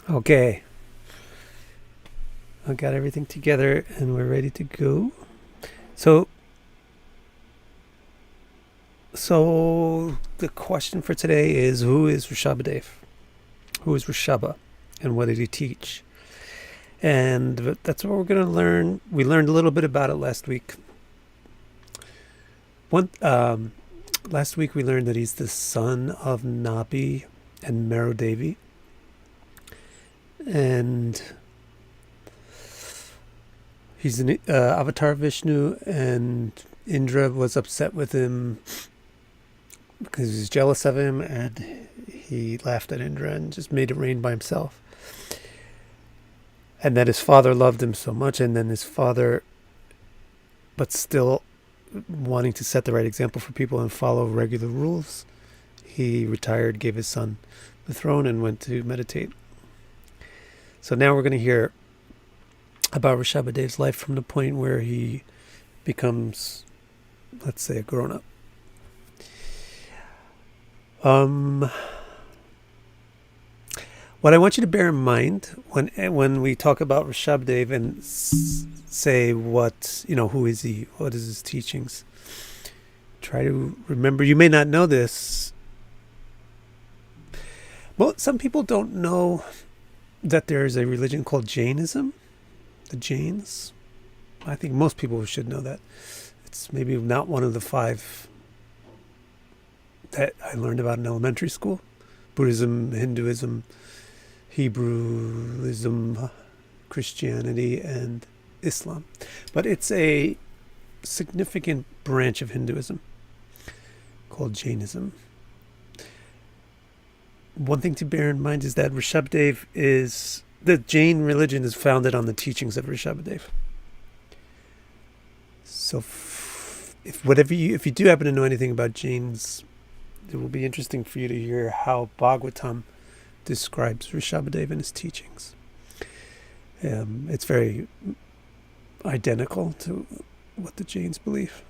Okay, I got everything together and we're ready to go. So, so the question for today is, who is Rishabhadev? Who is Rishabha, and what did he teach? And that's what we're going to learn. We learned a little bit about it last week. Last week we learned that he's the son of Nabi and Merodevi, and he's an avatar of Vishnu, and Indra was upset with him because he was jealous of him, and he laughed at Indra and just made it rain by himself. And that his father loved him so much, and then his father, but still wanting to set the right example for people and follow regular rules, he retired, gave his son the throne, and went to meditate. So now we're going to hear about Rishabhadev's life from the point where he becomes, let's say, a grown-up. What I want you to bear in mind when we talk about Rishabhadev and say who is he, what is his teachings, try to remember. You may not know this. Well, some people don't know that there is a religion called Jainism, the Jains. I think most people should know that. It's maybe not one of the 5 that I learned about in elementary school. Buddhism, Hinduism, Hebrewism, Christianity, and Islam. But it's a significant branch of Hinduism called Jainism. One thing to bear in mind is that the Jain religion is founded on the teachings of Rishabhadev. So if you do happen to know anything about Jains, it will be interesting for you to hear how Bhagavatam describes Rishabhadev and his teachings. It's very identical to what the Jains believe.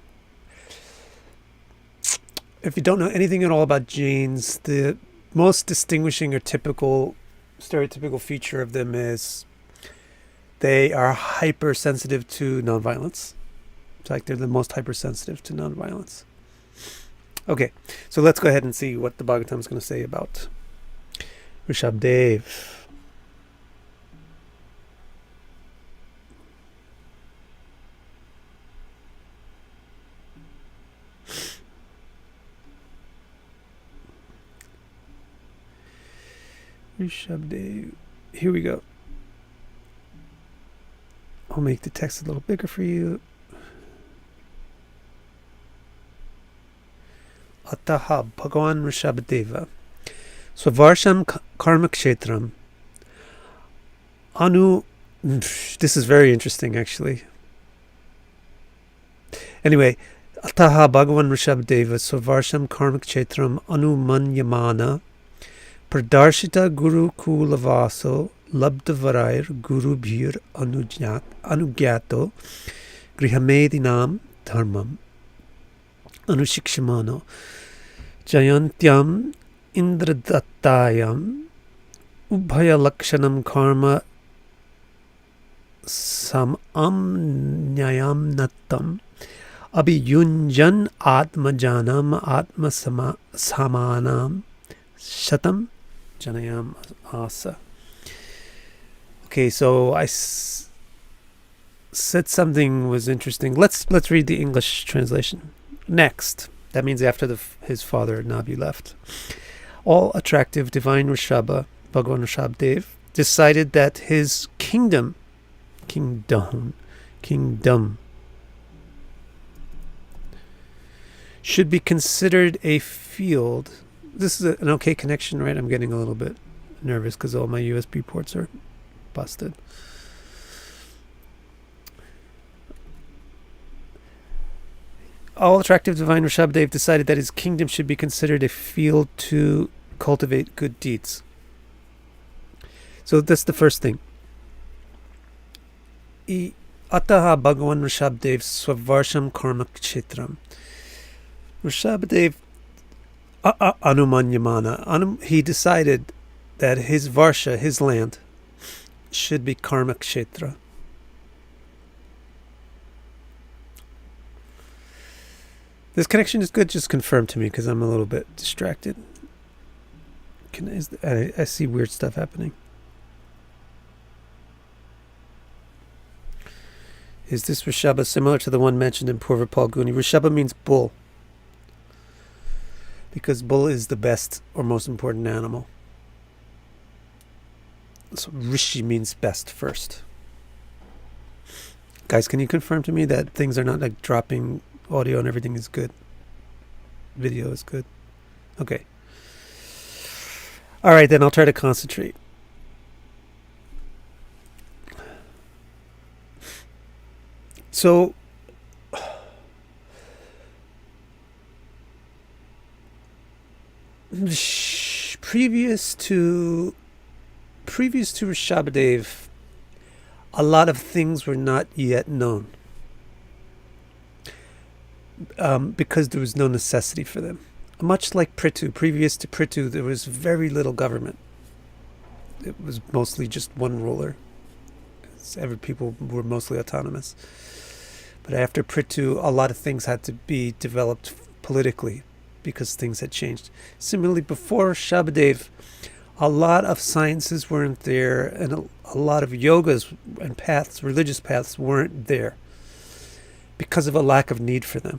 If you don't know anything at all about Jains, the most distinguishing or stereotypical feature of them is they are hypersensitive to nonviolence. It's like they're the most hypersensitive to nonviolence. Okay, so let's go ahead and see what the Bhagavatam is going to say about Rishabhadev. Rishabhadev. Here we go. I'll make the text a little bigger for you. Ataha Bhagavan Rishabhadeva Swavarsham karmic kshetram Anu. This is very interesting, actually. Anyway, Ataha Bhagavan Rishabhadeva Swavarsham karmic kshetram Anu Manyamana Pradarshita Guru Kulavaso Labdavarair Guru Bhir Anugyato Grihamedinam Dharmam Anushikshamano Jayantyam Indradattayam Ubhaya Lakshanam Karma Samam Nyayam Nattam Abhiyunjan Atmajanam Atma Samanam Shatam Janayam Asa. Okay, so I said something was interesting. Let's read the English translation. Next, that means after his father Nabi left, all attractive divine Rishabha, Bhagavan Rishabhadev, decided that his kingdom should be considered a field. This is an okay connection, right? I'm getting a little bit nervous because all my USB ports are busted. All attractive divine Rishabhadev decided that his kingdom should be considered a field to cultivate good deeds. So that's the first thing. Ataha Bhagavan Rishabhadev Swavarsham karmic kshetram. Rishabhadev Anumanyamana. He decided that his Varsha, his land, should be karma kshetra. This connection is good. Just confirm to me because I'm a little bit distracted. I see weird stuff happening. Is this Rishabha similar to the one mentioned in Purva Palguni? Rishabha means bull, because bull is the best or most important animal. So Rishi means best first. Guys, can you confirm to me that things are not like dropping audio and everything is good? Video is good? Okay. All right, then I'll try to concentrate. So, previous to Rishabhadev, a lot of things were not yet known, because there was no necessity for them. Much like Prithu, previous to Prithu, there was very little government. It was mostly just one ruler. Every people were mostly autonomous. But after Prithu, a lot of things had to be developed politically because things had changed. Similarly, before Rishabhadev, a lot of sciences weren't there, and a lot of yogas and paths, religious paths, weren't there because of a lack of need for them.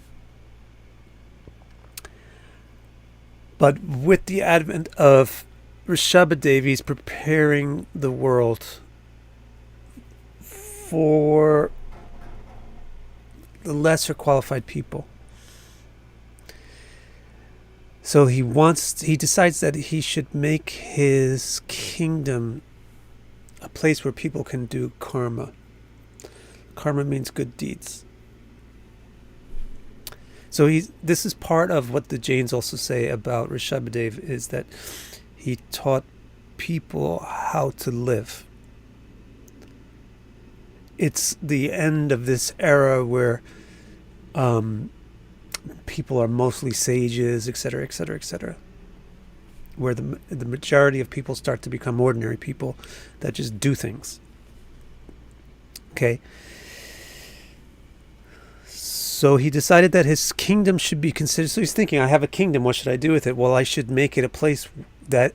But with the advent of Rishabhadev, he's preparing the world for the lesser qualified people. So he decides that he should make his kingdom a place where people can do karma. Karma means good deeds. So this is part of what the Jains also say about Rishabhadev, is that he taught people how to live. It's the end of this era where people are mostly sages, etc., etc., etc., where the majority of people start to become ordinary people that just do things. Okay? So he decided that his kingdom should be considered. So he's thinking, I have a kingdom, what should I do with it? Well, I should make it a place that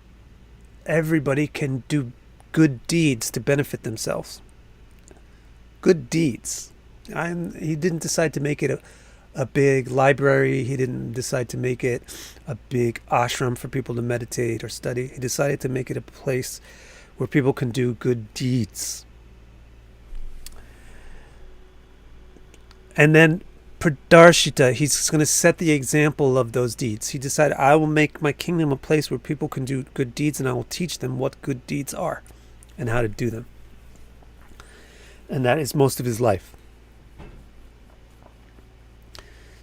everybody can do good deeds to benefit themselves. Good deeds. He didn't decide to make it a big library. He didn't decide to make it a big ashram for people to meditate or study. He decided to make it a place where people can do good deeds. And then Pradarshita, he's going to set the example of those deeds. He decided, I will make my kingdom a place where people can do good deeds, and I will teach them what good deeds are and how to do them. And that is most of his life.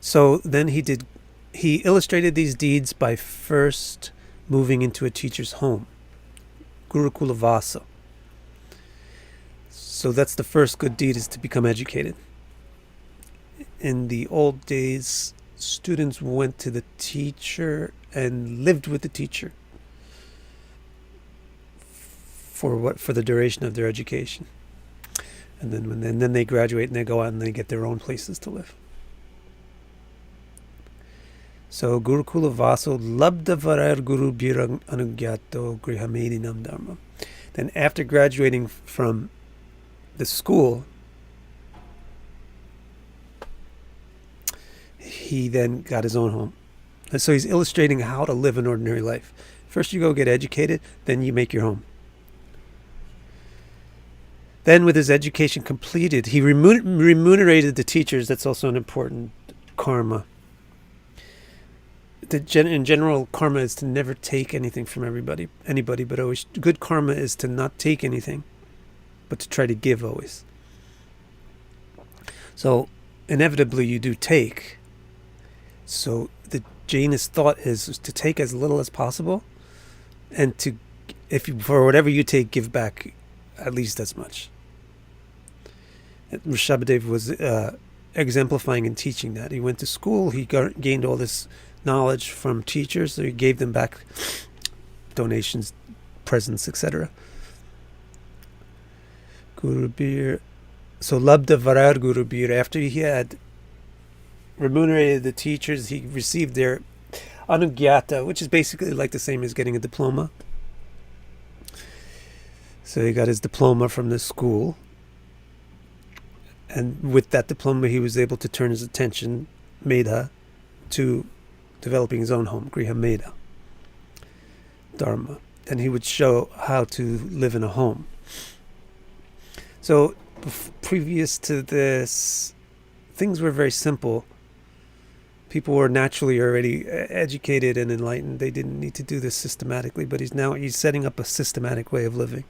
So then he illustrated these deeds by first moving into a teacher's home, Gurukula Vasa. So that's the first good deed, is to become educated. In the old days, students went to the teacher and lived with the teacher for the duration of their education. And then they graduate and they go out and they get their own places to live. So Gurukula Vaso Labda Varar Guru Birang Anugyato Grihamedinam Dharma. Then after graduating from the school, he then got his own home. And so he's illustrating how to live an ordinary life. First you go get educated, then you make your home. Then with his education completed, he remunerated the teachers. That's also an important karma. In general, karma is to never take anything from anybody, but always good karma is to not take anything, but to try to give always. So inevitably you do take. So the Jainist thought is to take as little as possible, and for whatever you take, give back at least as much. Rishabhadev was exemplifying and teaching that. He went to school, he gained all this knowledge from teachers, so he gave them back donations, presents, etc. Gurubir. So Labda Varar Gurubir, after he had remunerated the teachers, he received their anugyata, which is basically like the same as getting a diploma. So he got his diploma from the school. And with that diploma, he was able to turn his attention, Medha, to developing his own home, Griha Medha, Dharma. And he would show how to live in a home. So previous to this, things were very simple. People were naturally already educated and enlightened. They didn't need to do this systematically, but he's setting up a systematic way of living.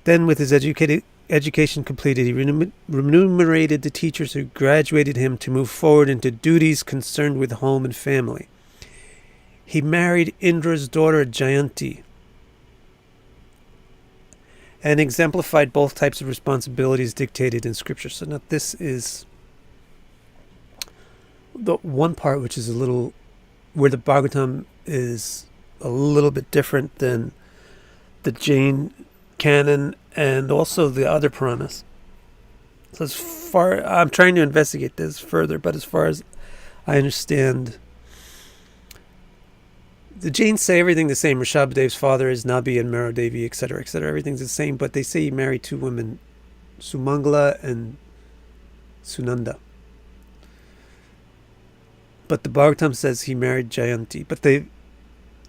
Then with his education completed, he remunerated the teachers who graduated him to move forward into duties concerned with home and family. He married Indra's daughter Jayanti and exemplified both types of responsibilities dictated in scripture. So now this is the one part which is a little, where the Bhagavatam is a little bit different than the Jain canon and also the other Puranas. So as far, I'm trying to investigate this further, but as far as I understand, the Jains say everything the same. Rishabhadev's father is Nabi and Maradevi, etc., etc. Everything's the same, but they say he married two women, Sumangala and Sunanda. But the Bhagavatam says he married Jayanti. But the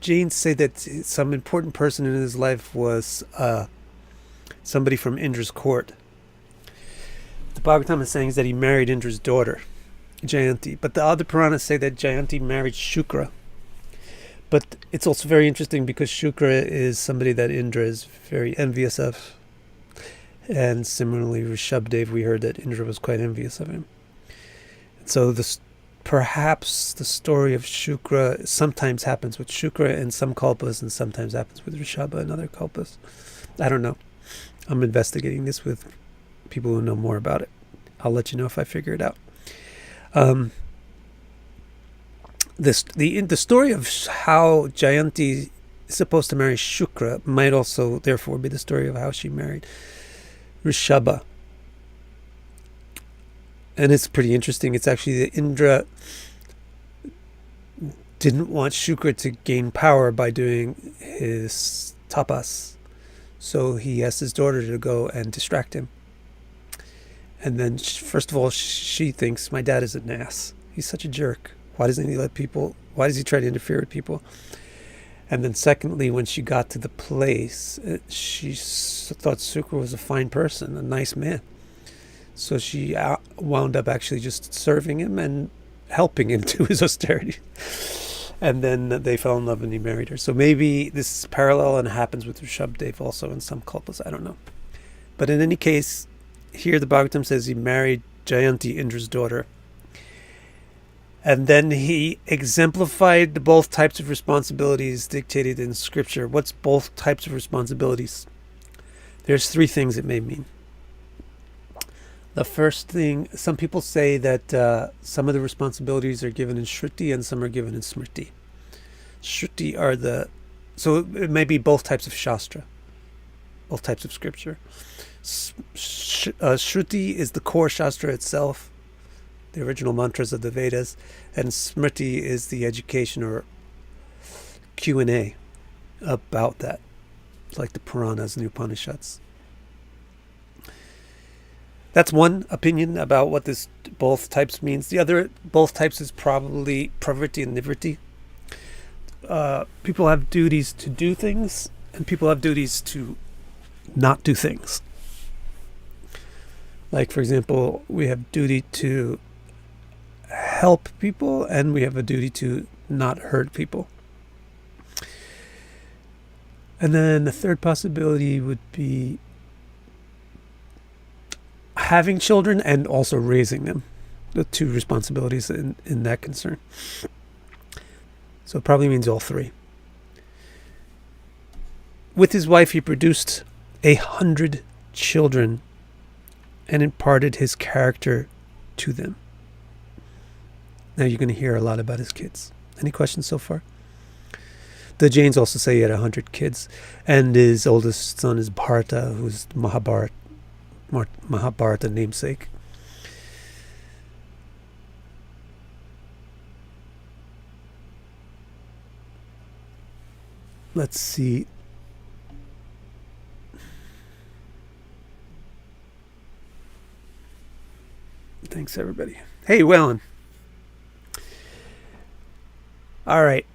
Jains say that some important person in his life was somebody from Indra's court. The Bhagavatam is saying that he married Indra's daughter, Jayanti. But the other Puranas say that Jayanti married Shukra. But it's also very interesting because Shukra is somebody that Indra is very envious of. And similarly, Rishabhadev, we heard that Indra was quite envious of him. So perhaps the story of Shukra sometimes happens with Shukra in some kalpas and sometimes happens with Rishabha and other kalpas. I don't know. I'm investigating this with people who know more about it. I'll let you know if I figure it out. The story of how Jayanti is supposed to marry Shukra might also therefore be the story of how she married Rishabha. And it's pretty interesting. It's actually that Indra didn't want Shukra to gain power by doing his tapas. So he asked his daughter to go and distract him. And then, first of all, she thinks, my dad is an ass. He's such a jerk. Why does he try to interfere with people? And then secondly, when she got to the place, she thought Shukra was a fine person, a nice man. So she wound up actually just serving him and helping him to his austerity. And then they fell in love and he married her. So maybe this is parallel and happens with Rishabhadev also in some kalpas. I don't know. But in any case, here the Bhagavatam says he married Jayanti, Indra's daughter. And then he exemplified both types of responsibilities dictated in scripture. What's both types of responsibilities? There's three things it may mean. The first thing, some people say that some of the responsibilities are given in Shruti and some are given in Smriti. Shruti so it may be both types of Shastra, both types of scripture. Shruti is the core Shastra itself, the original mantras of the Vedas, and Smriti is the education or Q&A about that, like the Puranas and the Upanishads. That's one opinion about what this both types means. The other, both types, is probably pravriti and nivriti. People have duties to do things, and people have duties to not do things. Like, for example, we have duty to help people, and we have a duty to not hurt people. And then the third possibility would be having children and also raising them, the two responsibilities in that concern. So it probably means all three. With his wife, he produced 100 children and imparted his character to them. Now you're going to hear a lot about his kids. Any questions so far? The Jains also say he had 100 kids, and his oldest son is Bharata, who's Mahabharata namesake. Let's see. Thanks, everybody. Hey, Wellen. All right.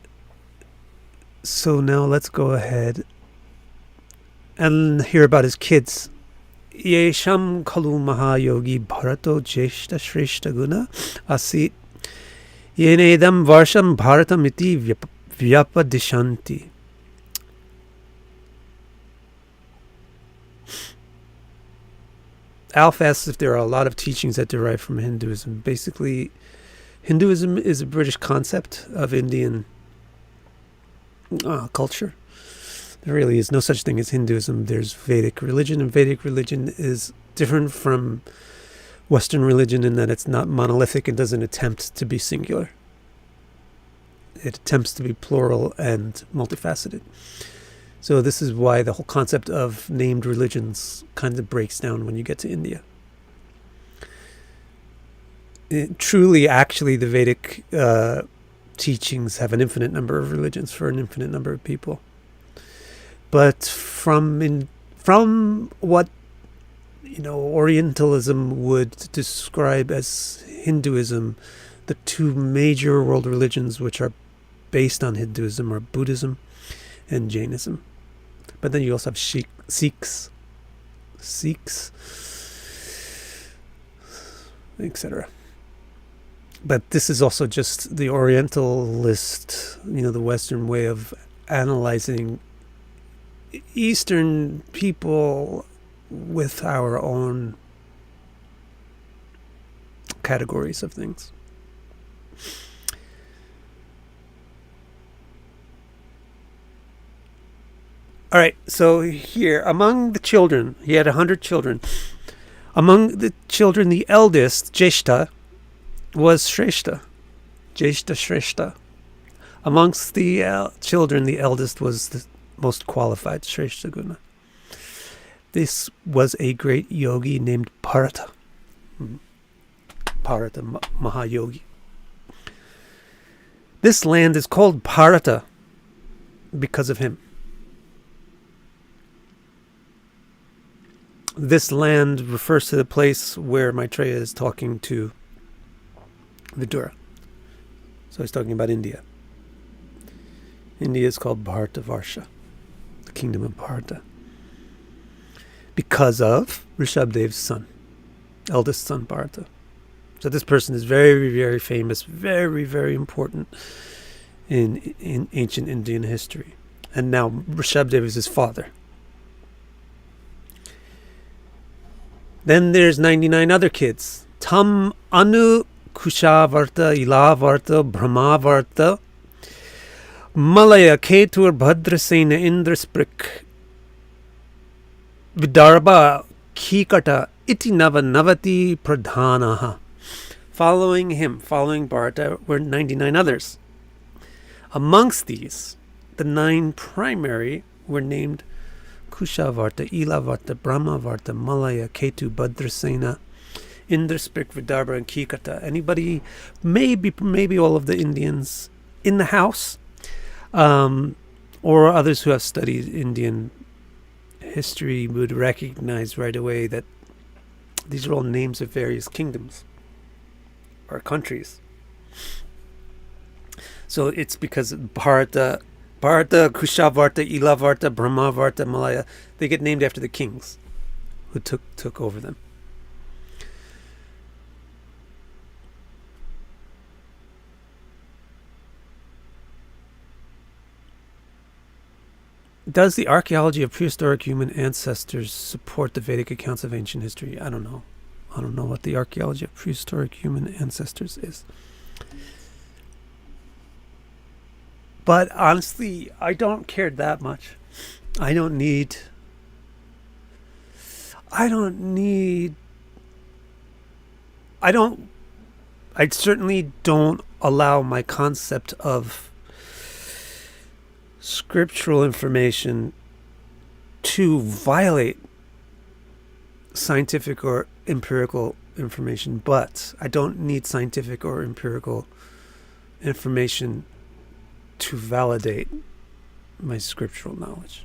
So now let's go ahead and hear about his kids. Yesham Kalu Mahayogi Bharato Jeshta Shreshta Guna Asit Yenedam Varsham Bharatamiti Vyapadishanti. Alf asks if there are a lot of teachings that derive from Hinduism. Basically, Hinduism is a British concept of Indian culture. There really is no such thing as Hinduism. There's Vedic religion, and Vedic religion is different from Western religion in that it's not monolithic and doesn't attempt to be singular. It attempts to be plural and multifaceted. So this is why the whole concept of named religions kind of breaks down when you get to India. Truly, actually, the Vedic teachings have an infinite number of religions for an infinite number of people. But from what Orientalism would describe as Hinduism, the two major world religions which are based on Hinduism are Buddhism and Jainism. But then you also have Sikhs, etc. But this is also just the Orientalist, the Western way of analyzing Eastern people with our own categories of things. All right, so here, among the children, he had 100 children. Among the children, the eldest, Jeshta, was Shreshta. Jeshta Shreshta. Amongst the children, the eldest was the most qualified, Shreshta Guna. This was a great yogi named Bharata. Bharata Mahayogi. This land is called Bharata because of him. This land refers to the place where Maitreya is talking to Vidura. So he's talking about India. India is called Bharatavarsha, the kingdom of Bharata, because of Rishabhadev's son, eldest son Bharata. So this person is very, very famous, very, very important in ancient Indian history. And now Rishabhadev is his father. Then there's 99 other kids. Tam Anu Kushavarta, Ilavarta, Brahmavarta, Malaya, Ketur, Bhadrasena, Indrasprik, Vidarbha, Kikata, Iti Nava Navati Pradhanaha. Following him, following Bharata, were 99 others. Amongst these, the 9 primary were named Kushavarta, Ilavarta, Brahmavarta, Malaya, Ketu, Bhadrasena, Indrasprik, Vidarbha, and Kikata. Anybody, maybe all of the Indians in the house, or others who have studied Indian history would recognize right away that these are all names of various kingdoms or countries. So it's because Bharata, Kushavarta, Ilavarta, Brahmavarta, Malaya, they get named after the kings who took over them. Does the archaeology of prehistoric human ancestors support the Vedic accounts of ancient history? I don't know. I don't know what the archaeology of prehistoric human ancestors is. But honestly, I don't care that much. I certainly don't allow my concept of scriptural information to violate scientific or empirical information, but I don't need scientific or empirical information to validate my scriptural knowledge.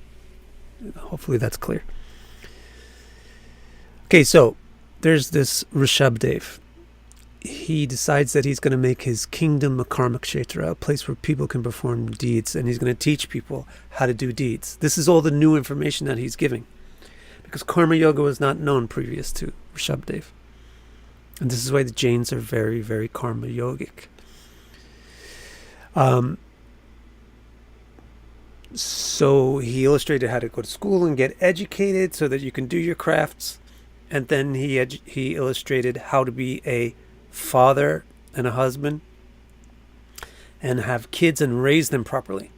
Hopefully that's clear. Okay, so there's this Rishabhadev. He decides that he's going to make his kingdom a karmic kshetra, a place where people can perform deeds, and he's going to teach people how to do deeds. This is all the new information that he's giving, because karma yoga was not known previous to Rishabhadev. And this is why the Jains are very, very karma yogic. So he illustrated how to go to school and get educated so that you can do your crafts. And then he illustrated how to be a father and a husband and have kids and raise them properly.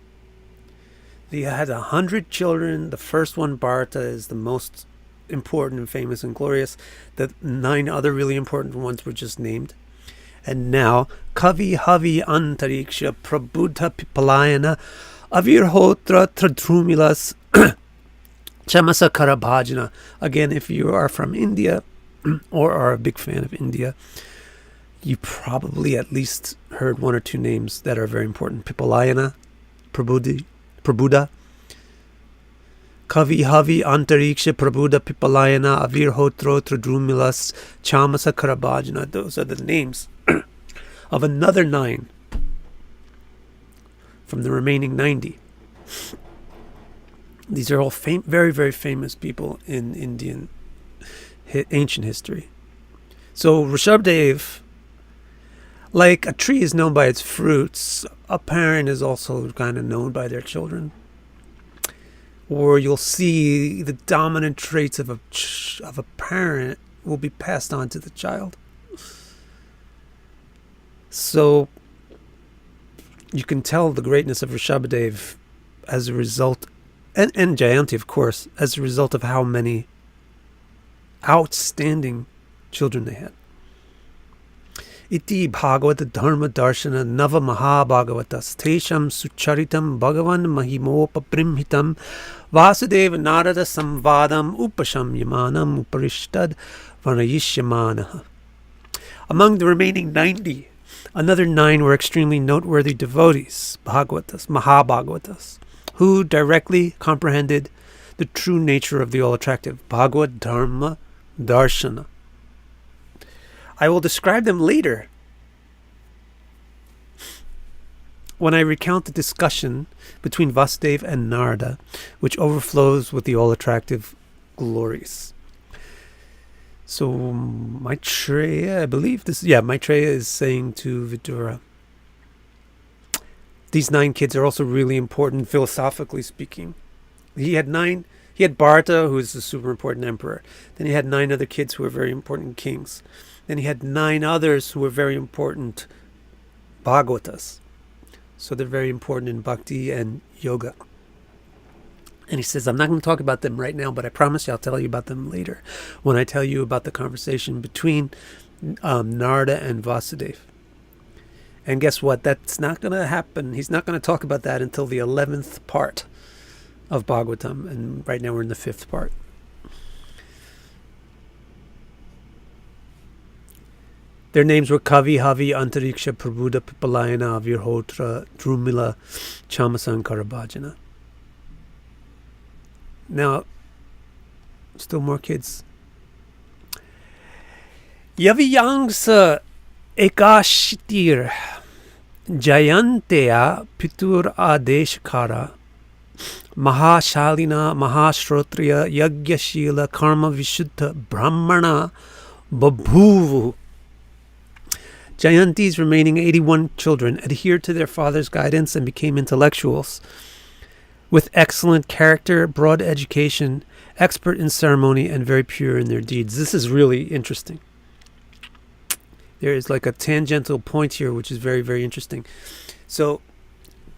He had 100 children. The first one, Bharata, is the most important and famous and glorious. The 9 other really important ones were just named. And now, Kavi Havi Antariksha Prabudha Pipalayana Avirhotra Tradrumilas Chamasa Karabhajana. Again, if you are from India or are a big fan of India, you probably at least heard 1 or 2 names that are very important. Pipalayana, Prabhuda, Kavi Havi Antariksha Prabhuda Pipalayana Avirhotro Tradrumilas Chamasa Karabhajana. Those are the names of another 9 from the remaining 90. These are all very, very famous people in Indian ancient history. So Rishabhadev, like a tree is known by its fruits, a parent is also kind of known by their children. Or you'll see the dominant traits of a parent will be passed on to the child. So you can tell the greatness of Rishabhadev as a result, and Jayanti, of course, as a result of how many outstanding children they had. Iti Bhagavata Dharma Darshana Nava Mahabhagavatas Tesham Sucharitam Bhagavan Mahimopaprimhitam Vasudeva Narada Samvadam Upasham Yamanam Uparishtad Vanayishyamanaha. Among the remaining 90, another 9 were extremely noteworthy devotees, Bhagavatas, Mahabhagavatas, who directly comprehended the true nature of the all-attractive Bhagavad Dharma Darshana. I will describe them later when I recount the discussion between Vasudeva and Narada, which overflows with the all-attractive glories. So Maitreya, I believe Maitreya is saying to Vidura, these 9 kids are also really important philosophically speaking. He had Bharata, who is a super important emperor. Then he had 9 other kids who were very important kings. Then he had 9 others who were very important Bhagavatas. So they're very important in bhakti and yoga. And he says, I'm not going to talk about them right now, but I promise you I'll tell you about them later when I tell you about the conversation between Narada and Vasudeva. And guess what? That's not going to happen. He's not going to talk about that until the 11th part of Bhagavatam. And right now we're in the 5th part. Their names were Kavi, Havi, Antariksha, Prabhuda, Pipalayana, Avirhotra, Drumila, Chamasan, Karabhajana. Now, still more kids. Yaviyangsa Ekashitir Jayanteya Pitur Adeshkara Mahashalina Mahashrotriya Yagyashila Karma Vishuddha Brahmana Babhuvu. Jayanti's remaining 81 children adhered to their father's guidance and became intellectuals with excellent character, broad education, expert in ceremony, and very pure in their deeds. This is really interesting. There is like a tangential point here, which is very, very interesting. So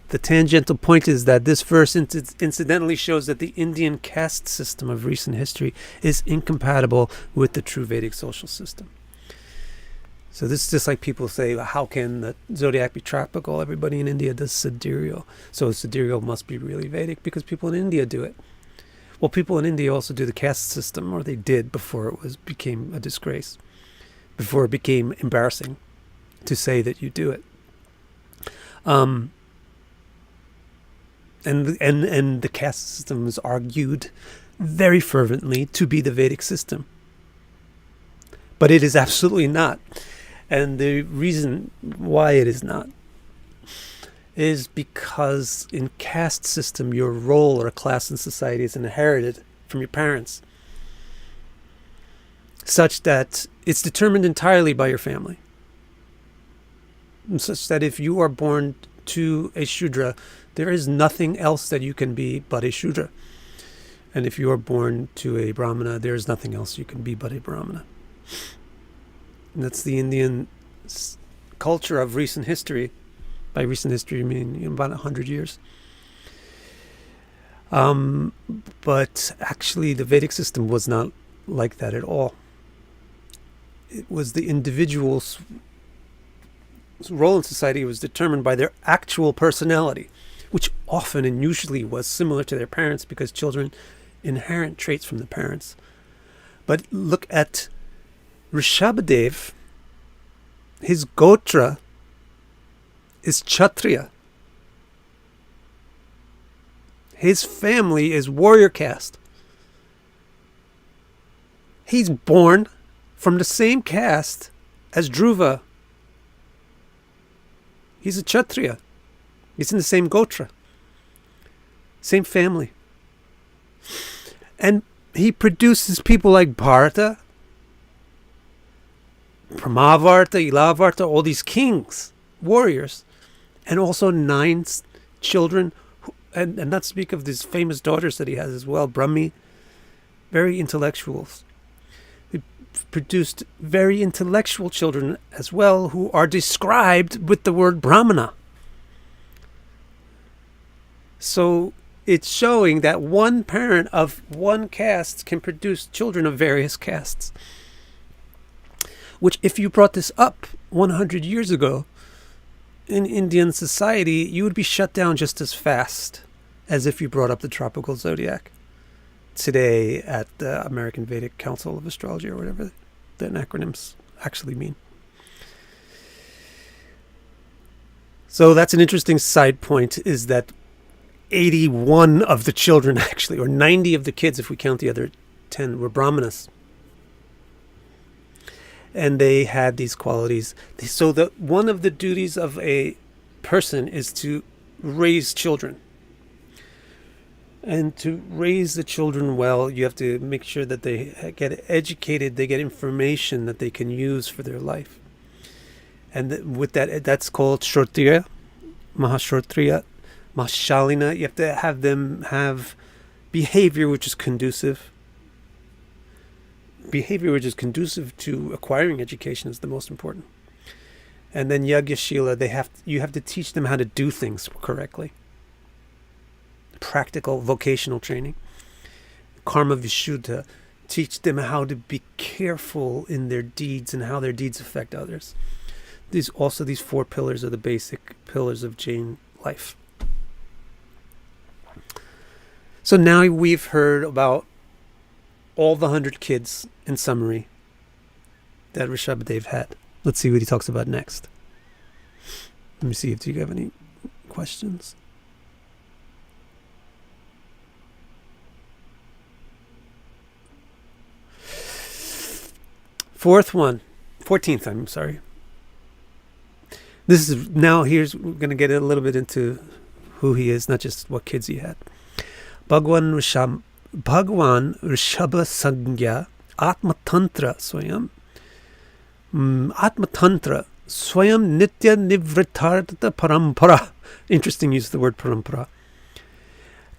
the tangential point is that this verse incidentally shows that the Indian caste system of recent history is incompatible with the true Vedic social system. So this is just like people say, how can the zodiac be tropical? Everybody in India does sidereal. So sidereal must be really Vedic because people in India do it. Well, people in India also do the caste system, or they did before it became a disgrace, before it became embarrassing to say that you do it. And the caste system is argued very fervently to be the Vedic system. But it is absolutely not. And the reason why it is not is because in caste system, your role or class in society is inherited from your parents, such that it's determined entirely by your family. And such that if you are born to a Shudra, there is nothing else that you can be but a Shudra. And if you are born to a Brahmana, there is nothing else you can be but a Brahmana. And that's the Indian culture of recent history. By recent history, I mean about 100 years. But actually, the Vedic system was not like that at all. It was the individual's role in society was determined by their actual personality, which often and usually was similar to their parents because children inherit traits from the parents. But look at Rishabhadev. His gotra is Kshatriya. His family is warrior caste. He's born from the same caste as Dhruva. He's a Kshatriya. He's in the same gotra. Same family. And he produces people like Bharata, Brahmavarta, Ilavarta, all these kings, warriors, and also 9 children, and not speak of these famous daughters that he has as well, Brahmi, very intellectuals. He produced very intellectual children as well, who are described with the word Brahmana. So it's showing that one parent of one caste can produce children of various castes. Which, if you brought this up 100 years ago in Indian society, you would be shut down just as fast as if you brought up the tropical zodiac today at the American Vedic Council of Astrology, or whatever the acronyms actually mean. So that's an interesting side point, is that 81 of the children actually, or 90 of the kids, if we count the other 10, were Brahmanas. And they had these qualities. So one of the duties of a person is to raise children. And to raise the children well, you have to make sure that they get educated, they get information that they can use for their life. And with that, that's called Shrotriya, Mahashrotriya, Mahashalina. You have to have them have behavior which is conducive. Behavior which is conducive to acquiring education is the most important. And then Yagyashila, you have to teach them how to do things correctly. Practical vocational training. Karma Vishuddha, teach them how to be careful in their deeds and how their deeds affect others. These 4 pillars are the basic pillars of Jain life. So now we've heard about all the 100 kids in summary that Rishabhadev had. Let's see what he talks about next. Let me see if you have any questions. Fourth one, 14th, I'm sorry. This is now, we're going to get a little bit into who he is, not just what kids he had. Bhagwan Rishabha Sangya Atma Tantra Swayam Nitya Nivritartha Parampara. Interesting use of the word parampara.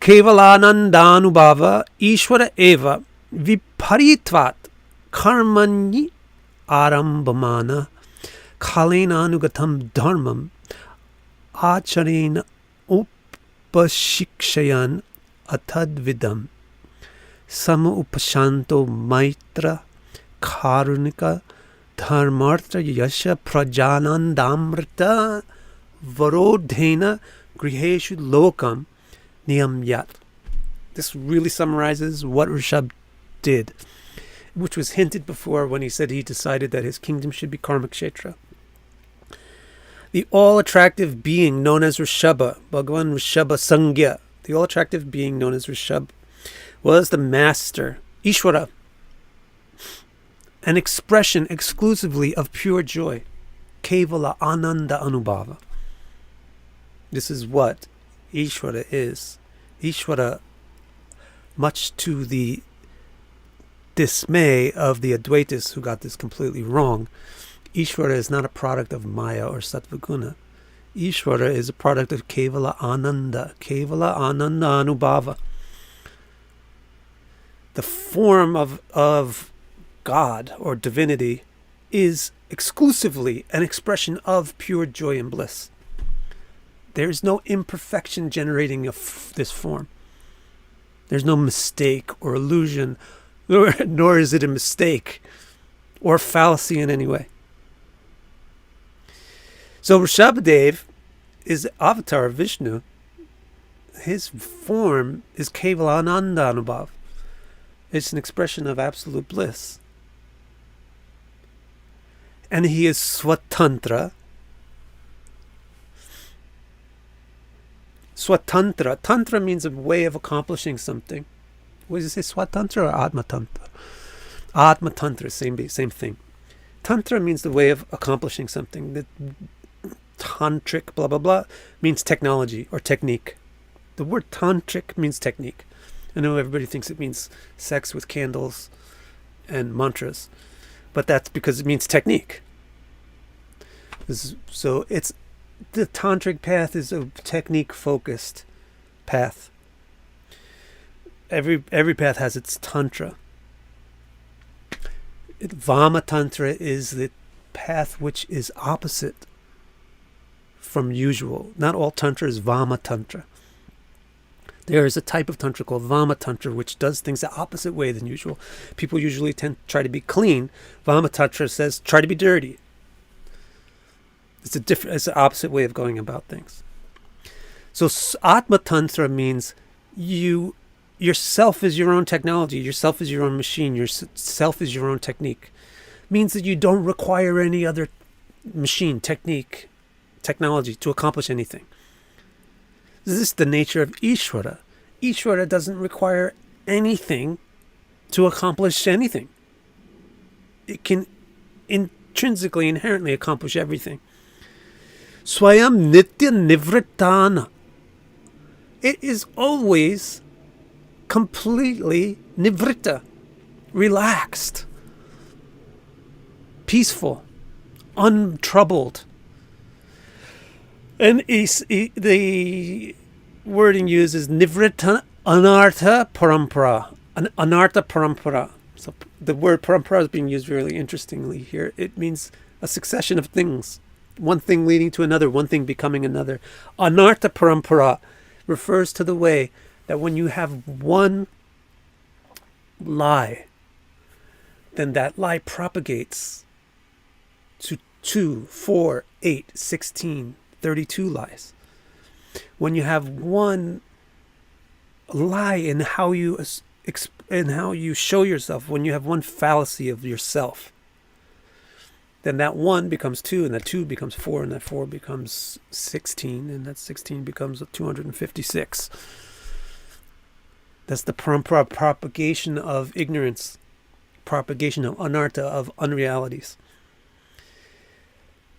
Kevalanandanubhava Ishvara Eva Viparitvat Karmani Arambamana Kalenaanugatam Dharmam Acharena Upashikshayan Atadvidam Sama Upashanto Maitra Karunika dharmartha yasha prajanandamrita varodhena griheshu lokam niyamyat. This really summarizes what Rishabh did, which was hinted before when he said he decided that his kingdom should be karmic kshetra. The all-attractive being known as Rishabha, Bhagavan Rishabha Sangya, the all-attractive being known as Rishabh, was the master, Ishvara, an expression exclusively of pure joy, Kevala Ananda Anubhava. This is what Ishvara is. Ishvara, much to the dismay of the Advaitis who got this completely wrong, Ishvara is not a product of Maya or Sattvaguna. Ishvara is a product of Kevala Ananda Anubhava. The form of God or divinity is exclusively an expression of pure joy and bliss. There is no imperfection generating this form. There's no mistake or illusion, nor is it a mistake or fallacy in any way. So Rishabhadev is the avatar of Vishnu. His form is Kevalananda Anubhav. It's an expression of absolute bliss. And he is Swatantra. Swatantra. Tantra means a way of accomplishing something. What does it say, Swatantra or Atma Tantra? Atma Tantra, same thing. Tantra means the way of accomplishing something. The tantric, blah, blah, blah, means technology or technique. The word tantric means technique. I know everybody thinks it means sex with candles and mantras, but that's because it means technique. So it's the tantric path is a technique-focused path. Every path has its tantra. Vama tantra is the path which is opposite from usual. Not all tantra is Vama tantra. There is a type of tantra called Vama tantra which does things the opposite way than usual. People usually tend to try to be clean. Vama tantra says try to be dirty. It's the opposite way of going about things. So Atma tantra means yourself is your own technology, yourself is your own machine, yourself is your own technique. Means that you don't require any other machine, technique, technology to accomplish anything. This is the nature of Ishvara. Ishvara doesn't require anything to accomplish anything. It can intrinsically, inherently accomplish everything. Swayam Nitya Nivrittana. It is always completely nivritta, relaxed, peaceful, untroubled. And the wording used is nivritta anartha parampara. Anartha parampara. So the word parampara is being used really interestingly here. It means a succession of things. One thing leading to another, one thing becoming another. Anartha parampara refers to the way that when you have one lie, then that lie propagates to 2, 4, 8, 16, 32 lies. When you have one lie in how you show yourself, when you have one fallacy of yourself, then that 1 becomes 2, and that 2 becomes 4, and that 4 becomes 16, and that 16 becomes 256. That's the propagation of ignorance, propagation of anartha, of unrealities.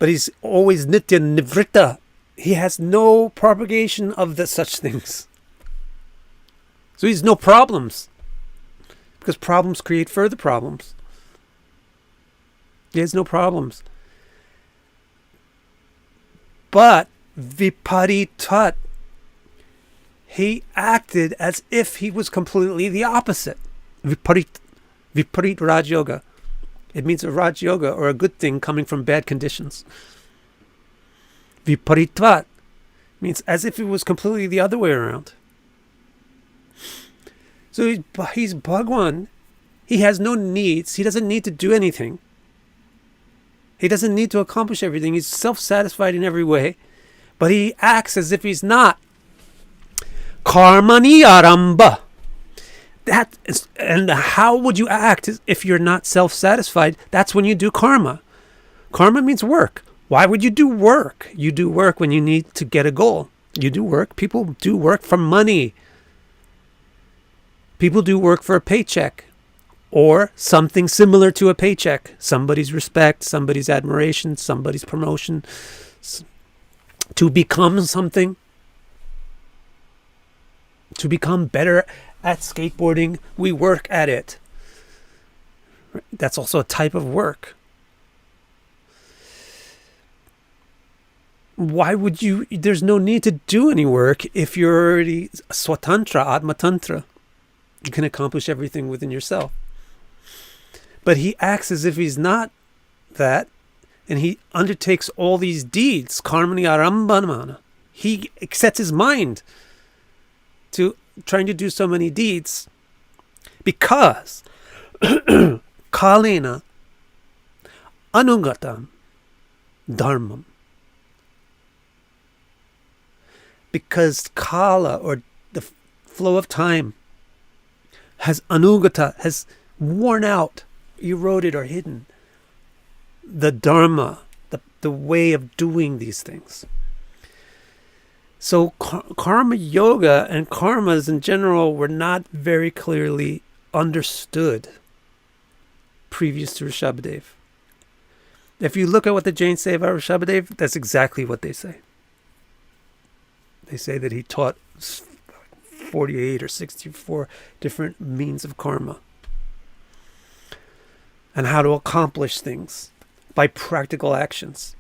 But he's always nitya nivritta. He has no propagation of such things. So he has no problems. Because problems create further problems. He has no problems. But viparitat, he acted as if he was completely the opposite. Viparit Raj Yoga. It means a Raj Yoga or a good thing coming from bad conditions. Viparitvat means as if it was completely the other way around. So he's Bhagwan. He has no needs. He doesn't need to do anything. He doesn't need to accomplish everything. He's self-satisfied in every way, but he acts as if he's not. Karmani aramba. That is, and how would you act if you're not self-satisfied? That's when you do karma. Karma means work. Why would you do work? You do work when you need to get a goal. You do work. People do work for money. People do work for a paycheck or something similar to a paycheck. Somebody's respect, somebody's admiration, somebody's promotion. To become something. To become better at skateboarding, we work at it. That's also a type of work. Why would you? There's no need to do any work if you're already swatantra, atmatantra. You can accomplish everything within yourself. But he acts as if he's not that, and he undertakes all these deeds. Karmani arambana. He sets his mind to trying to do so many deeds because kalena anugatam dharmam. Because kala, or the flow of time, has anugata, has worn out, eroded, or hidden the dharma, the way of doing these things. So karma yoga and karmas in general were not very clearly understood previous to Rishabhadev. If you look at what the Jains say about Rishabhadev, that's exactly what they say. They say that he taught 48 or 64 different means of karma and how to accomplish things by practical actions.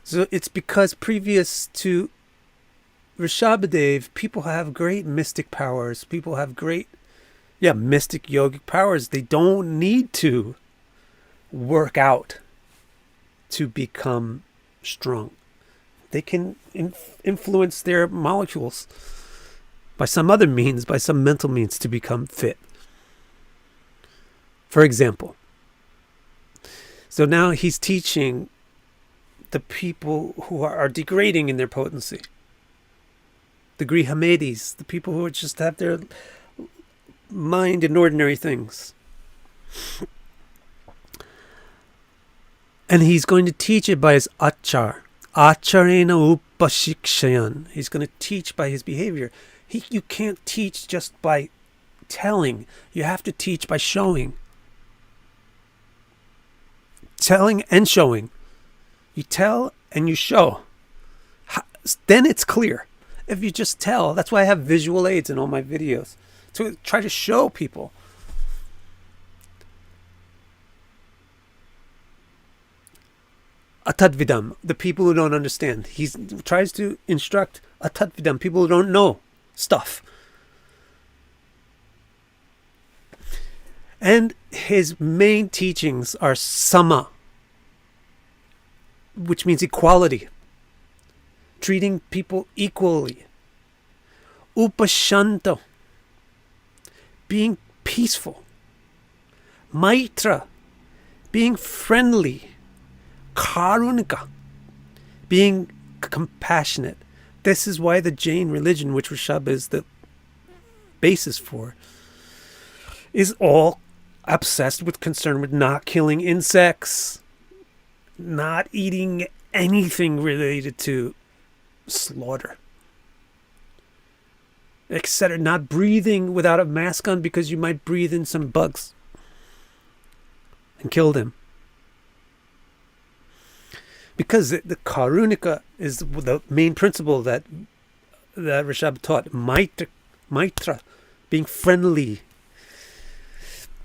So it's because previous to Rishabhadev, people have great mystic powers. People have great, mystic yogic powers. They don't need to work out to become strong. They can influence their molecules by some other means, by some mental means, to become fit. For example, so now he's teaching the people who are degrading in their potency. The Grihamedis, the people who just have their mind in ordinary things. And he's going to teach it by his achar. Acharena upashikshayan. He's going to teach by his behavior. You can't teach just by telling. You have to teach by showing. Telling and showing. You tell and you show. Then it's clear. If you just tell, that's why I have visual aids in all my videos. To try to show people. Atadvidam, the people who don't understand. He tries to instruct atadvidam, people who don't know stuff. And his main teachings are sama, which means equality. Treating people equally. Upashanto, being peaceful. Maitra, being friendly. Karunika, being compassionate. This is why the Jain religion, which Rishabha is the basis for, is all obsessed with concern with not killing insects, not eating anything related to slaughter, etc. Not breathing without a mask on because you might breathe in some bugs and kill them. Because the Karunika is the main principle that Rishabha taught. Maitra, being friendly.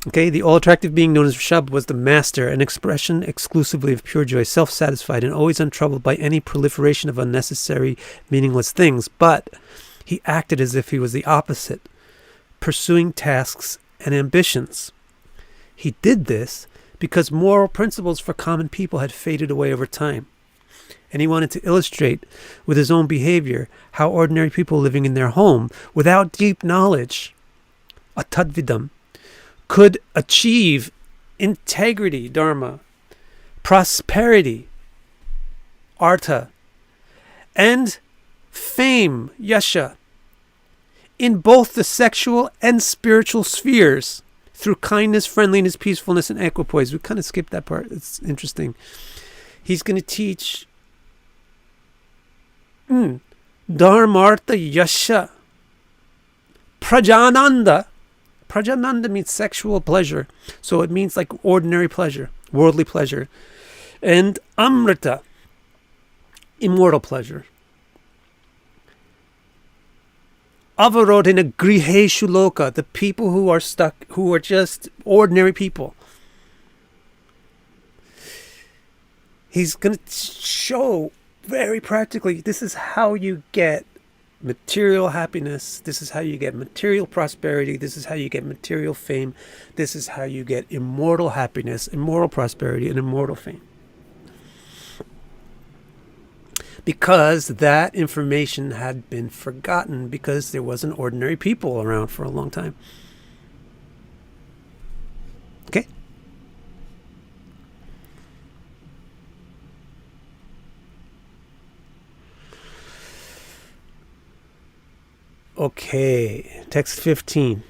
Okay, the all-attractive being known as Rishabha was the master, an expression exclusively of pure joy, self-satisfied and always untroubled by any proliferation of unnecessary, meaningless things. But he acted as if he was the opposite, pursuing tasks and ambitions. He did this because moral principles for common people had faded away over time. And he wanted to illustrate with his own behavior how ordinary people living in their home without deep knowledge, atadvidam, could achieve integrity, dharma, prosperity, artha, and fame, yasha, in both the sexual and spiritual spheres, through kindness, friendliness, peacefulness, and equipoise. We kind of skipped that part. It's interesting. He's going to teach dharmartha, yasha, prajananda. Prajananda means sexual pleasure. So it means like ordinary pleasure, worldly pleasure. And amrita, immortal pleasure. Avarodhina griheshu loka, the people who are stuck, who are just ordinary people. He's going to show very practically, this is how you get material happiness. This is how you get material prosperity. This is how you get material fame. This is how you get immortal happiness, immortal prosperity, and immortal fame. Because that information had been forgotten because there wasn't ordinary people around for a long time. Okay? Okay, text 15.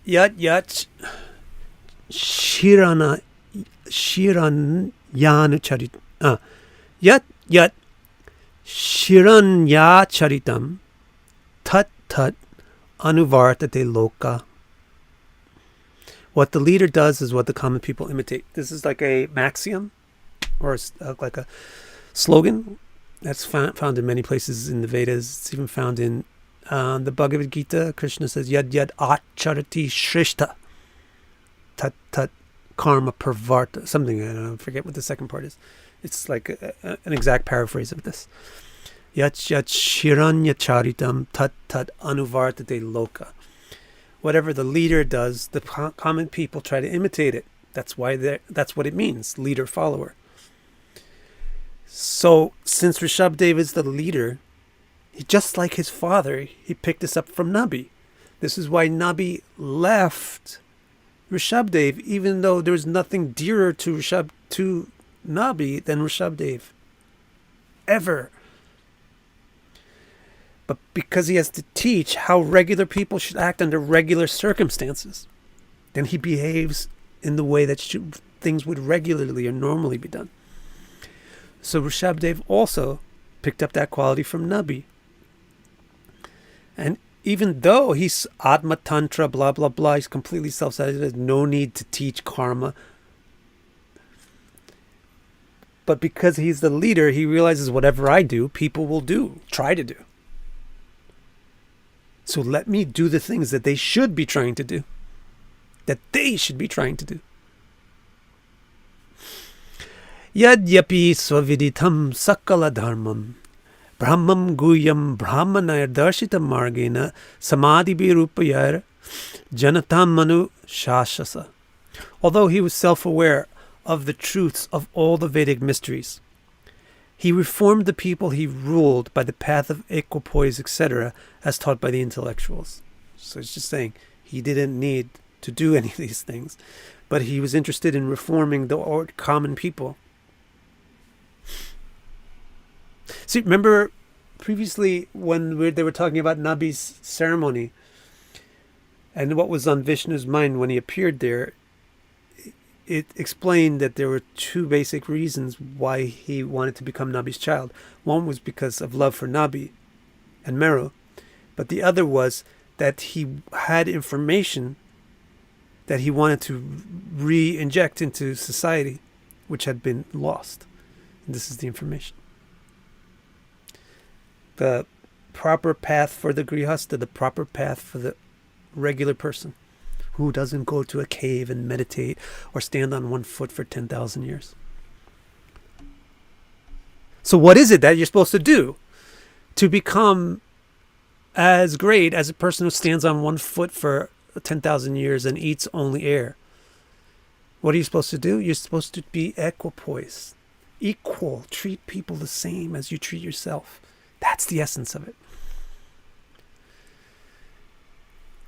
Yat yat shiranyana charit. Yat yat shiranya charitam tat tat anuvartate loka. What the leader does is what the common people imitate. This is like a maxiom or like a slogan that's found in many places in the Vedas. It's even found in the Bhagavad Gita. Krishna says, Yad yad acharati shrishta tat tat karma parvarta. Something, I don't know, I forget what the second part is. It's like an exact paraphrase of this. Yat yat shiranya charitam tat tat anuvartate loka. Whatever the leader does, the common people try to imitate it. That's what it means, leader, follower. So, since Rishabhadev is the leader, just like his father, he picked this up from Nabi. This is why Nabi left Rishabhadev, even though there was nothing dearer to Nabi than Rishabhadev. Ever. But because he has to teach how regular people should act under regular circumstances, then he behaves in the way that things would regularly or normally be done. So Rishabhadev also picked up that quality from Nabi. And even though he's Atma Tantra, blah, blah, blah, he's completely self-satisfied, no need to teach karma. But because he's the leader, he realizes whatever I do, people will try to do. So let me do the things that they should be trying to do. Yadyapi svaviditam sakala dharmam brahmam guyam brahmanayar darshitam margena samadhibirupayar janatam manu shashasa. Although he was self-aware of the truths of all the Vedic mysteries, he reformed the people he ruled by the path of equipoise, etc., as taught by the intellectuals. So it's just saying he didn't need to do any of these things, but he was interested in reforming the common people. See, remember previously when they were talking about Nabi's ceremony and what was on Vishnu's mind when he appeared there, it explained that there were two basic reasons why he wanted to become Nabi's child. One was because of love for Nabi and Meru, but the other was that he had information that he wanted to re-inject into society, which had been lost. And this is the information. The proper path for the grihastha, the proper path for the regular person who doesn't go to a cave and meditate or stand on one foot for 10,000 years. So what is it that you're supposed to do to become as great as a person who stands on one foot for 10,000 years and eats only air? What are you supposed to do? You're supposed to be equipoise, equal, treat people the same as you treat yourself. That's the essence of it.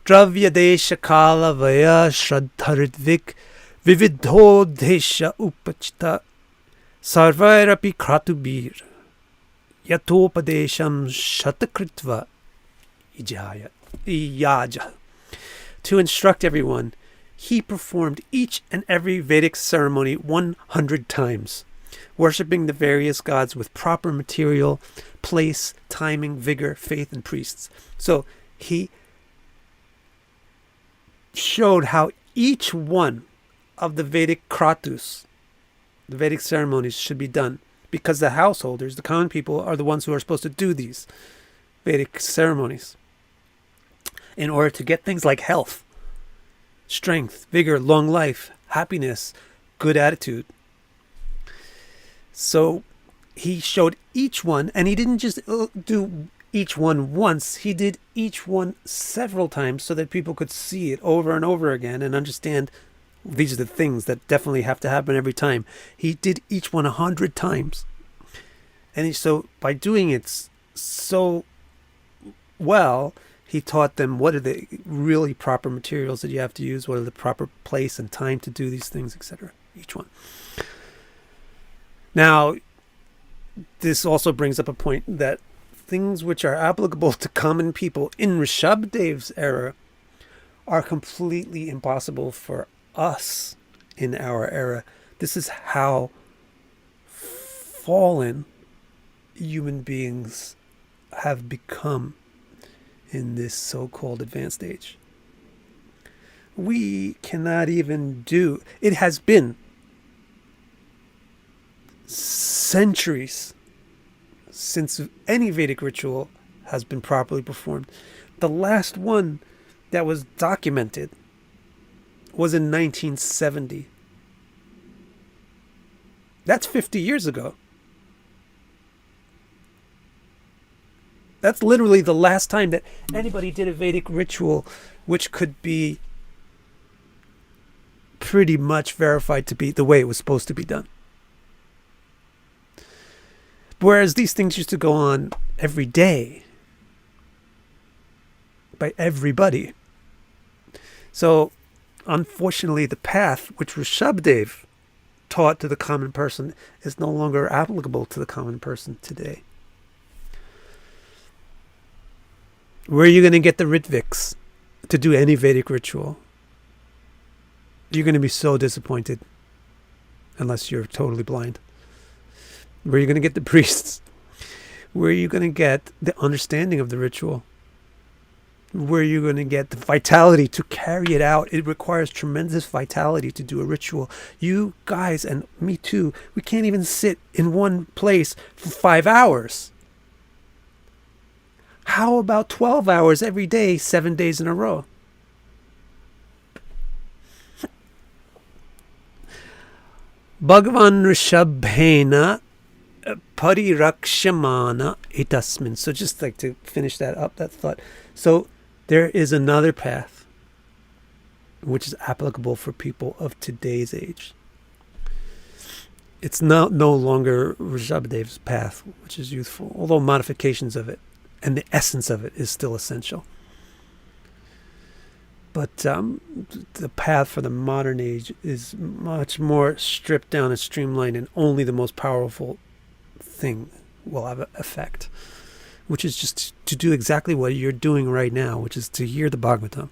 Dravya desha kala vaya shraddharitvik vividhodesha upachita sarvairapi kratubir yatopadesham shatakritva iyaja. To instruct everyone, he performed each and every Vedic ceremony 100 times, worshipping the various gods with proper material, place, timing, vigor, faith, and priests. So he showed how each one of the Vedic kratus, the Vedic ceremonies, should be done, because the householders, the common people, are the ones who are supposed to do these Vedic ceremonies in order to get things like health, strength, vigor, long life, happiness, good attitude. So he showed each one, and he didn't just do each one once, he did each one several times so that people could see it over and over again and understand these are the things that definitely have to happen every time. He did each one 100 times. And so by doing it so well, he taught them what are the really proper materials that you have to use, what are the proper place and time to do these things, etc. Each one. Now, this also brings up a point that things which are applicable to common people in Rishabhadev's era are completely impossible for us in our era. This is how fallen human beings have become in this so-called advanced age. We cannot even do... It has been centuries since any Vedic ritual has been properly performed. The last one that was documented was in 1970. That's 50 years ago. That's literally the last time that anybody did a Vedic ritual which could be pretty much verified to be the way it was supposed to be done. Whereas these things used to go on every day by everybody. So, unfortunately, the path which Rishabhadev taught to the common person is no longer applicable to the common person today. Where are you going to get the Ritviks to do any Vedic ritual? You're going to be so disappointed unless you're totally blind. Where are you going to get the priests? Where are you going to get the understanding of the ritual? Where are you going to get the vitality to carry it out? It requires tremendous vitality to do a ritual. You guys, and me too, we can't even sit in one place for 5 hours. How about 12 hours every day, 7 days in a row? Bhagavan Rishabhena Parirakshamana Etasmin. So just like to finish that up, that thought. So there is another path which is applicable for people of today's age. It's no longer Rishabhadev's path, which is youthful, although modifications of it and the essence of it is still essential. But the path for the modern age is much more stripped down and streamlined, and only the most powerful thing will have an effect, which is just to do exactly what you're doing right now, which is to hear the Bhagavatam.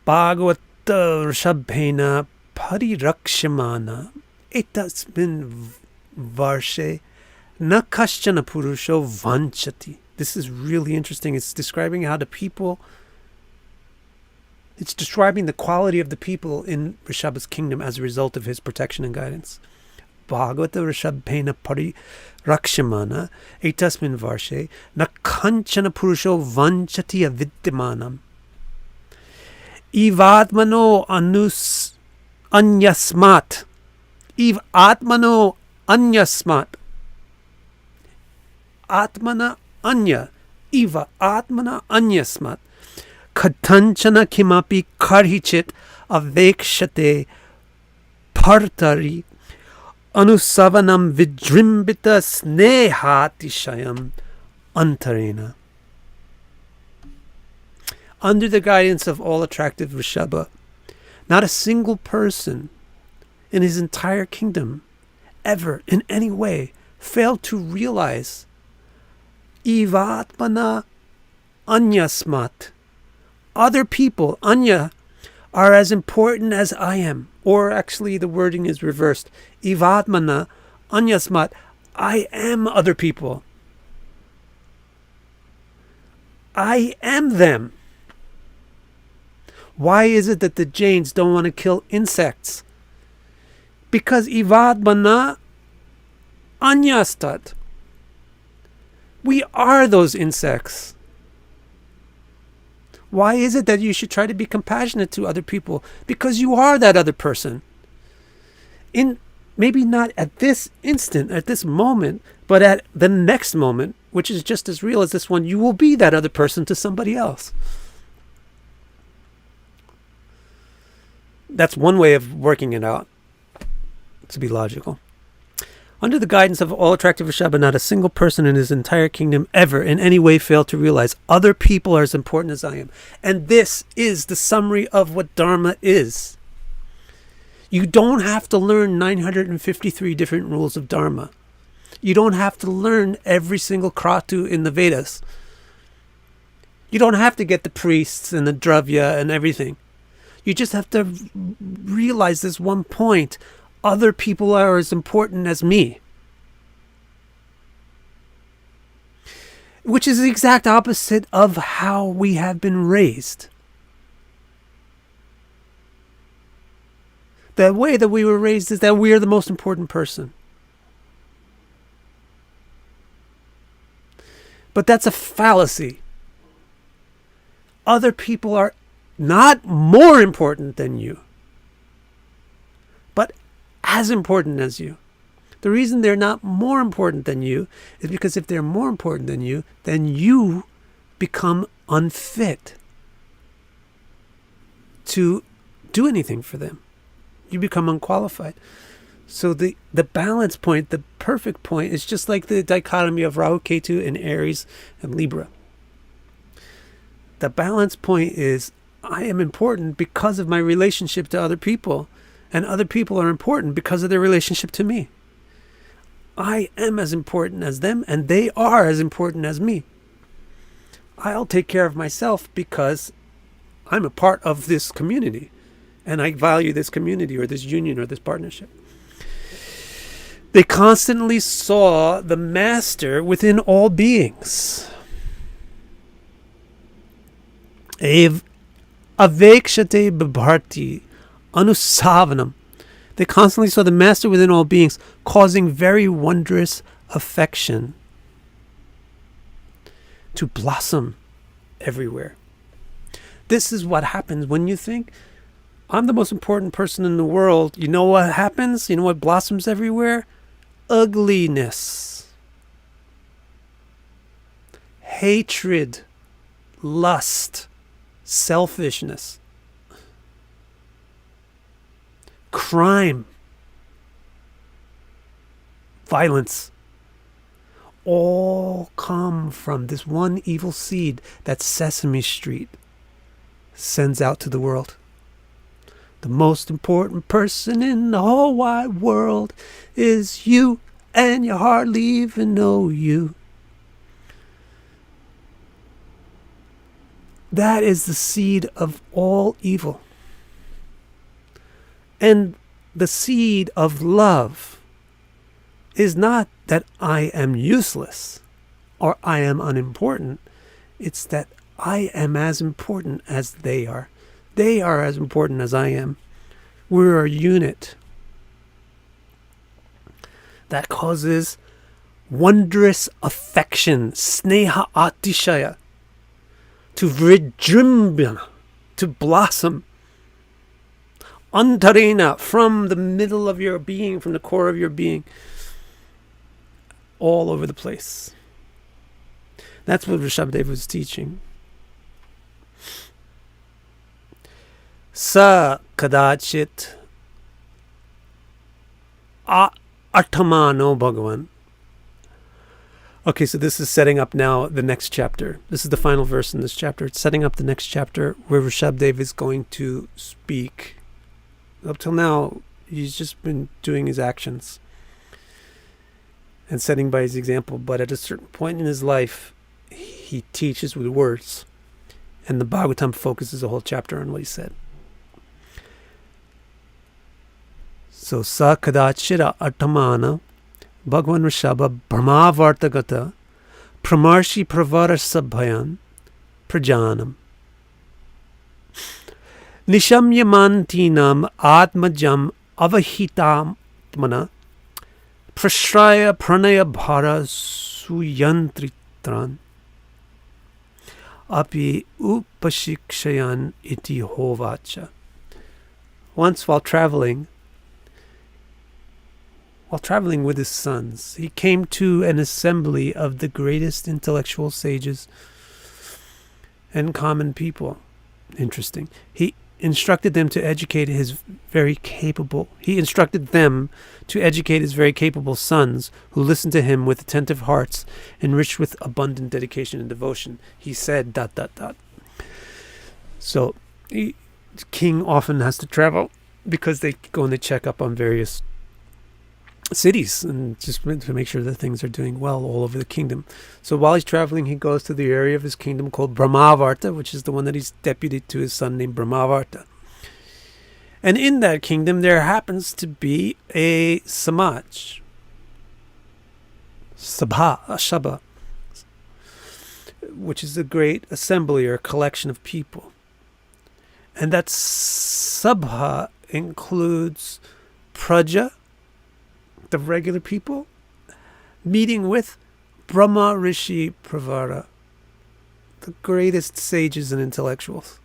Bhagavata Rishabhena Parirakshamana etasmin varshe na kaschana purusho vanchati. This is really interesting. It's describing how the people... It's describing the quality of the people in Rishabha's kingdom as a result of his protection and guidance. Bhagavata Rishabhena Parirakshamana etasmin varshe na kanchana purusho vanchati avidyamanam. Ivatmano anus anyasmat. Atmano anyasmat. Atmana anya. Iva atmana anyasmat. Katanchana kimapi karhichit avekshate partari anusavanam vidrimbita snehatishayam antarena. Under the guidance of all attractive Rishabha, not a single person in his entire kingdom ever in any way failed to realize Ivatmana Anyasmat. Other people, Anya, are as important as I am. Or actually the wording is reversed. Ivatmana Anyasmat. I am other people. I am them. Why is it that the Jains don't want to kill insects? Because Ivadmana Anyastat. We are those insects. Why is it that you should try to be compassionate to other people? Because you are that other person. Maybe not at this instant, at this moment, but at the next moment, which is just as real as this one, you will be that other person to somebody else. That's one way of working it out, to be logical. Under the guidance of all attractive Rishabha, not a single person in his entire kingdom ever in any way failed to realize other people are as important as I am. And this is the summary of what Dharma is. You don't have to learn 953 different rules of Dharma. You don't have to learn every single kratu in the Vedas. You don't have to get the priests and the dravya and everything. You just have to realize this one point. Other people are as important as me. Which is the exact opposite of how we have been raised. The way that we were raised is that we are the most important person. But that's a fallacy. Other people are not more important than you, but as important as you. The reason they're not more important than you is because if they're more important than you, then you become unfit to do anything for them. You become unqualified. So the balance point, the perfect point, is just like the dichotomy of Rahu, Ketu, and Aries and Libra. The balance point is, I am important because of my relationship to other people, and other people are important because of their relationship to me. I am as important as them, and they are as important as me. I'll take care of myself because I'm a part of this community, and I value this community or this union or this partnership. They constantly saw the master within all beings. Avekshate bibharti anusavanam. They constantly saw the master within all beings, causing very wondrous affection to blossom everywhere. This is what happens when you think, I'm the most important person in the world. You know what happens? You know what blossoms everywhere? Ugliness, hatred, lust, selfishness, crime, violence, all come from this one evil seed that Sesame Street sends out to the world. The most important person in the whole wide world is you, and you hardly even know you. That is the seed of all evil. And the seed of love is not that I am useless or I am unimportant. It's that I am as important as they are. They are as important as I am. We're a unit. That causes wondrous affection, sneha atishaya, to vrijrimbana, to blossom. Antarena, from the middle of your being, from the core of your being, all over the place. That's what Rishabhadev was teaching. Sa kadachit athamano Bhagavan. Okay, so this is setting up now the next chapter. This is the final verse in this chapter. It's setting up the next chapter where Rishabhadev is going to speak. Up till now, he's just been doing his actions and setting by his example. But at a certain point in his life, he teaches with words. And the Bhagavatam focuses a whole chapter on what he said. So, sa kadachira atamana Bhagavan Rishabha brahmavartagata pramarshi pravara sabhayan prajanam nishamyamantinam atmajam avahitamana prashraya pranaya bhara suyantritran api upashikshayan iti hovacha. Once while traveling with his sons, he came to an assembly of the greatest intellectual sages and common people. Interesting. He instructed them to educate his very capable sons, who listened to him with attentive hearts, enriched with abundant dedication and devotion. He said ... So, the king often has to travel because they go and they check up on various cities and just to make sure that things are doing well all over the kingdom. So while he's traveling, he goes to the area of his kingdom called Brahmavarta, which is the one that he's deputed to his son named Brahmavarta. And in that kingdom, there happens to be a samaj, a sabha, which is a great assembly or collection of people. And that sabha includes praja, the regular people, meeting with Brahma Rishi Pravara, the greatest sages and intellectuals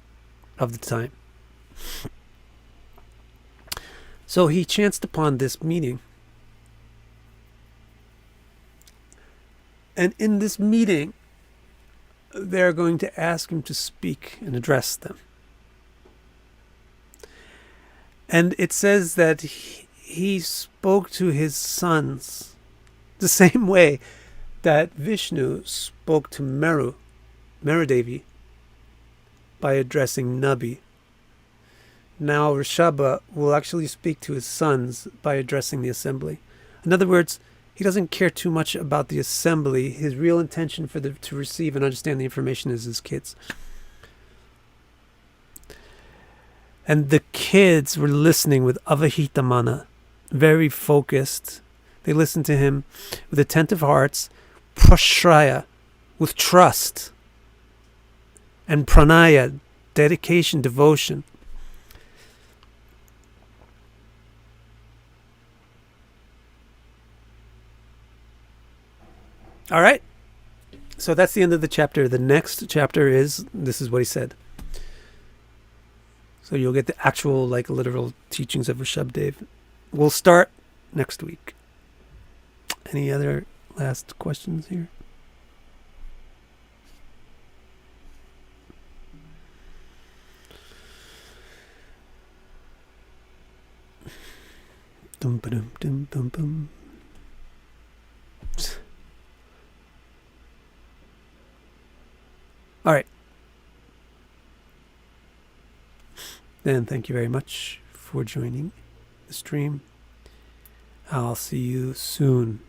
of the time. So he chanced upon this meeting. And in this meeting, they're going to ask him to speak and address them. And it says that he spoke to his sons the same way that Vishnu spoke to Merudevi by addressing Nabi. Now Rishabha will actually speak to his sons by addressing the assembly. In other words, he doesn't care too much about the assembly. His real intention for them to receive and understand the information is his kids. And the kids were listening with avahitamana, very focused. They listened to him with attentive hearts, prashraya, with trust, and pranaya, dedication, devotion. All right. So that's the end of the chapter. The next chapter this is what he said. So you'll get the actual, literal teachings of Rishabhadev. We'll start next week. Any other last questions here? Dum ba dum dum dum bum. All right. Then thank you very much for joining the stream. I'll see you soon.